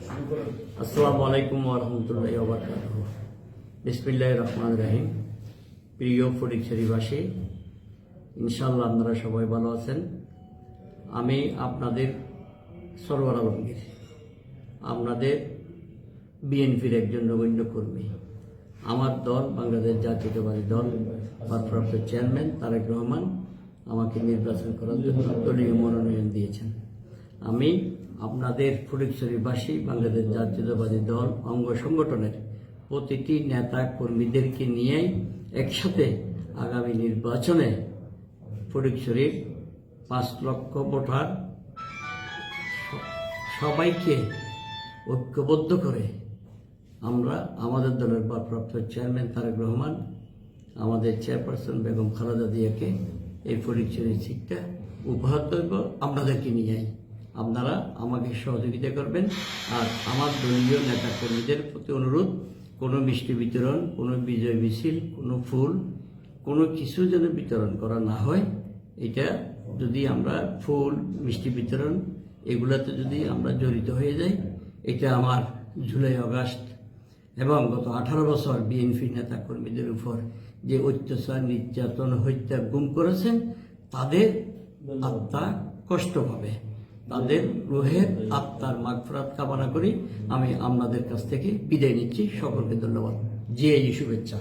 আসসালামু আলাইকুম ওয়া রাহমাতুল্লাহি ওয়া বারাকাতুহু। বিসমিল্লাহির রহমানির রহিম। প্রিয় ফটিকছড়িবাসী, ইনশাআল্লাহ আপনারা সবাই ভালো আছেন। আমি আপনাদের সরওয়ার আলমগীর, আপনাদের বিএনপির একজন নগণ্য কর্মী। আমার দল বাংলাদেশ জাতীয়তাবাদী দল ভারপ্রাপ্ত চেয়ারম্যান তারেক রহমান আমাকে নির্বাচন করার জন্য দলীয় মনোনয়ন দিয়েছেন। আমি আপনাদের ফটিকছড়িবাসী বাংলাদেশ জাতীয়তাবাদী দল অঙ্গ সংগঠনের প্রতিটি নেতা কর্মীদেরকে নিয়েই একসাথে আগামী নির্বাচনে ফটিকছড়ির 5 লক্ষ ভোটার সবাইকে ঐক্যবদ্ধ করে আমরা আমাদের দলের ভারপ্রাপ্ত চেয়ারম্যান তারেক রহমান, আমাদের চেয়ারপারসন বেগম খালেদা জিয়াকে এই ফটিকছড়ির সিটটা উপহার দেব আপনাদেরকে নিয়েই। আপনারা আমাকে সহযোগিতা করবেন। আর আমার দলীয় নেতা কর্মীদের প্রতি অনুরোধ, কোনো মিষ্টি বিতরণ, কোনো বিজয় মিছিল, কোনো ফুল, কোনো কিছু যেন বিতরণ করা না হয়। এটা যদি আমরা ফুল, মিষ্টি বিতরণ এগুলাতে যদি আমরা জড়িত হয়ে যাই, এটা আমার জুলাই আগস্ট এবং গত 18 বছর বিএনপি নেতা কর্মীদের উপর যে অত্যাচার, নির্যাতন, হত্যা, গুম করেছেন, তাদের আত্মা কষ্ট পাবে। তাদের রুহের আত্মার মাগফিরাত কামনা করি আমি আপনাদের কাছ থেকে বিদায় নিচ্ছি। সকলকে ধন্যবাদ। জিআই শুভেচ্ছা।